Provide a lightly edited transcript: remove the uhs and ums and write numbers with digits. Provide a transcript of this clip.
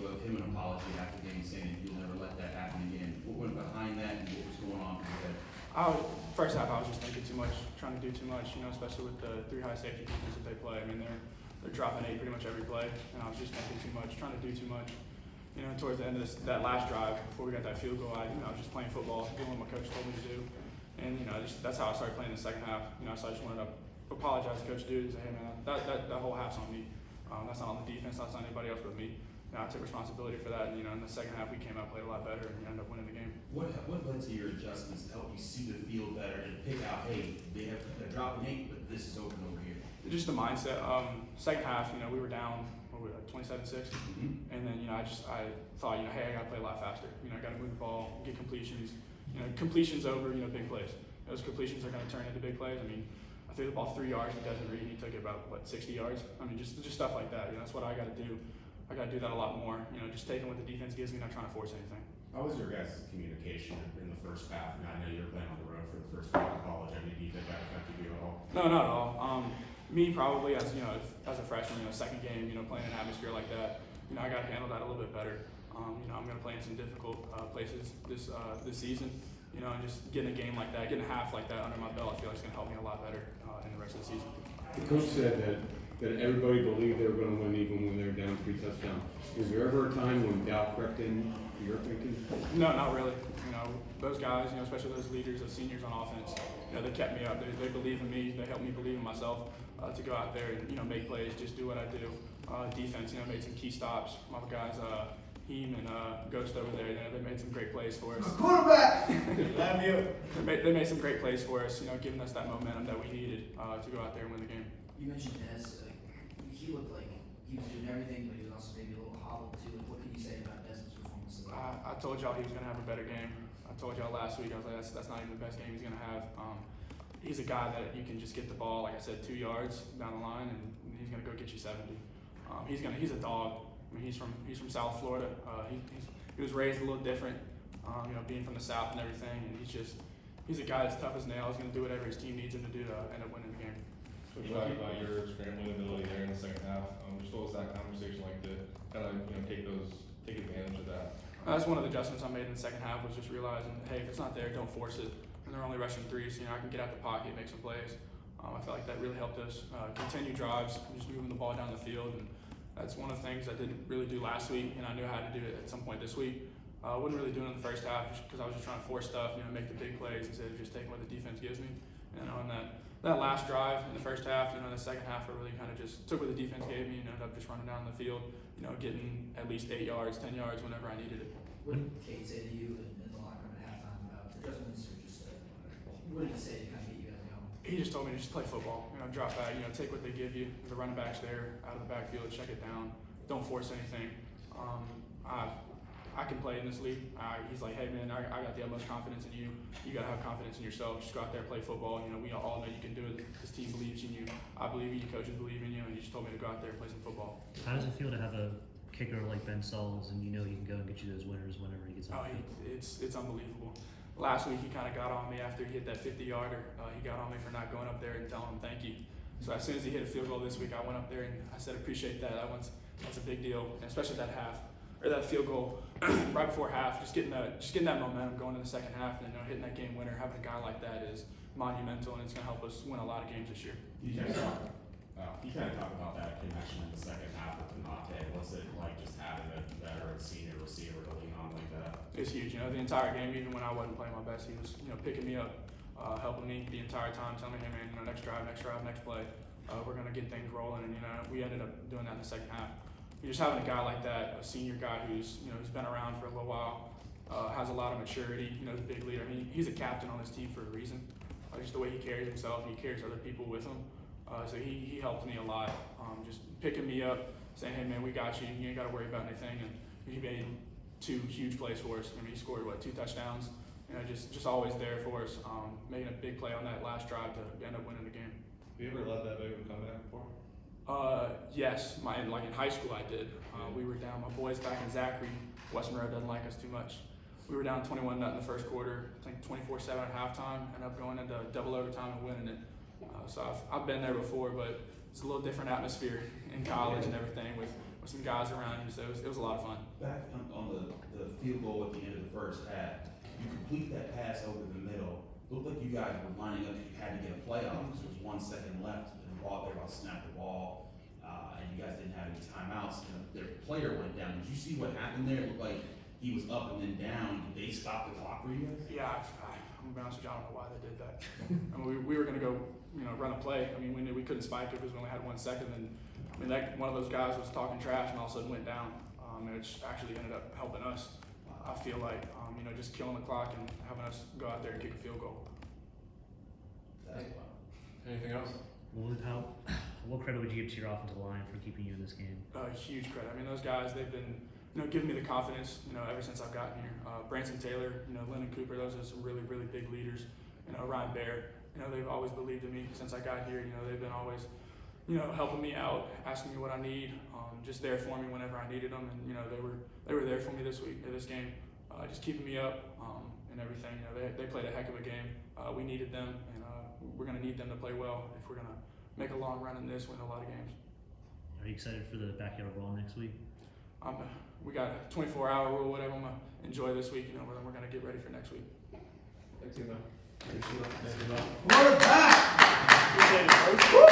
you owe him an apology after the game, saying that you'll never let that happen again. What went behind that, and what was going on through your head? First half, I was just thinking too much, trying to do too much, especially with the 3 high safety defense that they play. I mean, they're dropping 8 pretty much every play, and I was just thinking too much, trying to do too much. Towards the end of that last drive, before we got that field goal, I was just playing football, doing what my coach told me to do, and that's how I started playing in the second half. So I just wanted to apologize to Coach Dude and say, hey man, that whole half's on me. That's not on the defense, that's not anybody else but me. I took responsibility for that, and in the second half we came out, played a lot better, and we ended up winning the game. What led to your adjustments to help you see the field better and pick out, hey, they're dropping 8, but this is open over here? Just the mindset. Second half, we were down, what were we, like 27-6, and then I thought, hey, I got to play a lot faster. I got to move the ball, get completions. Completions over, big plays. Those completions are going to turn into big plays. I threw the ball 3 yards to Desmond Reed, and he took it about 60 yards. Just stuff like that. That's what I got to do. I got to do that a lot more. Just taking what the defense gives me, not trying to force anything. How was your guys' communication in the first half? I know you were playing on the road for the first time in college. Do you think that affected you at all? No, not at all. Me probably as as a freshman, second game, playing in an atmosphere like that, I got to handle that a little bit better. I'm going to play in some difficult places this season. And just getting a game like that, getting a half like that under my belt, I feel like it's going to help me a lot better in the rest of the season. The coach said that everybody believed they were going to win even when they were down 3 touchdowns. Was there ever a time when doubt crept in your thinking? No, not really. Those guys, especially those leaders, those seniors on offense, they kept me up. They believe in me. They helped me believe in myself to go out there and make plays, just do what I do. Defense, made some key stops. My guys, Heem and Ghost over there, they made some great plays for us. Quarterback! Love you. They made some great plays for us, giving us that momentum that we needed to go out there and win the game. You mentioned Des, he looked like he was doing everything, but he was also maybe a little hobbled too. What can you say about Des's performance today? I told y'all he was going to have a better game. I told y'all last week, I was like, that's not even the best game he's going to have. He's a guy that you can just get the ball, like I said, 2 yards down the line, and he's going to go get you 70. He's a dog. He's from South Florida. He was raised a little different, being from the South and everything, and he's a guy that's tough as nails. He's going to do whatever his team needs him to do to end up winning the game. So talk about your scrambling ability there in the second half. Just what was that conversation like to kind of take advantage of that? That's one of the adjustments I made in the second half, was just realizing, hey, if it's not there, don't force it. And they're only rushing 3, so I can get out the pocket, make some plays. I felt like that really helped us continue drives, just moving the ball down the field, and that's one of the things I didn't really do last week, and I knew how to do it at some point this week. I wasn't really doing it in the first half just because I was just trying to force stuff, make the big plays instead of just taking what the defense gives me. And on that last drive in the first half, in the second half, I really kind of just took what the defense gave me and ended up just running down the field, getting at least 8 yards, 10 yards whenever I needed it. What did Kate say to you in the locker room at halftime about adjustments, or just what did he say to kind of get you guys going? He just told me to just play football, drop back, take what they give you. The running back's there, out of the backfield, check it down. Don't force anything. I can play in this league. He's like, hey man, I got the utmost confidence in you. You got to have confidence in yourself. Just go out there, play football. We all know you can do it. This team believes in you. I believe in you. Coaches believe in you. And he just told me to go out there and play some football. How does it feel to have a kicker like Ben Sauls, and he can go and get you those winners whenever he gets on? It's unbelievable. Last week he kind of got on me after he hit that 50-yarder. He got on me for not going up there and telling him thank you. So as soon as he hit a field goal this week, I went up there and I said appreciate that. That's a big deal, and especially that half or that field goal right before half. Just getting that momentum going in the second half, and hitting that game winner. Having a guy like that is monumental, and it's going to help us win a lot of games this year. You kind of talk about that connection in the second half with Panate. What's it like just having a veteran senior receiver to lean on like that? It's huge. The entire game, even when I wasn't playing my best, he was picking me up, helping me the entire time, telling me, hey man, next drive, next play, we're going to get things rolling. And we ended up doing that in the second half. Just having a guy like that, a senior guy who's been around for a little while, has a lot of maturity. He's a big leader. He's a captain on his team for a reason. Just the way he carries himself, he carries other people with him. So he helped me a lot. Just picking me up, saying, hey man, we got you. You ain't got to worry about anything. And he made 2 huge plays for us. He scored 2 touchdowns. Just always there for us. Making a big play on that last drive to end up winning the game. Have you ever led that big of a comeback before? Yes, in high school I did. We were down, my boys back in Zachary, Western Road doesn't like us too much. We were down 21-0 in the first quarter, I think 24-7 at halftime, ended up going into double overtime and winning it. So I've been there before, but it's a little different atmosphere in college and everything with with some guys around you. So it was a lot of fun. Back on the field goal at the end of the first half, you complete that pass over the middle. Looked like you guys were lining up. You had to get a playoff because there was 1 second left, and the ball they were about to snap the ball, and you guys didn't have any timeouts. And their player went down. Did you see what happened there? It looked like he was up and then down. Did they stop the clock for you guys? Yeah, I'm gonna be honest with you. I don't know why they did that. I mean, we were gonna go, run a play. I mean, we knew we couldn't spike it because we only had 1 second. And I mean, one of those guys was talking trash and all of a sudden went down. And it actually ended up helping us. I feel like, just killing the clock and having us go out there and kick a field goal. Anything else? What credit would you give to your offensive line for keeping you in this game? Huge credit. I mean, those guys, they've been, giving me the confidence, ever since I've gotten here. Branson Taylor, Lennon Cooper, those are some really, really big leaders. Ryan Baird, they've always believed in me since I got here. They've been always, helping me out, asking me what I need, just there for me whenever I needed them. And, they were there for me this game, just keeping me up, and everything. They played a heck of a game. We needed them, and we're going to need them to play well if we're going to make a long run in this, win a lot of games. Are you excited for the backyard brawl next week? We got a 24-hour rule, whatever. I'm going to enjoy this week, then we're going to get ready for next week. Thanks, Eli. Quarterback! Appreciate it, folks.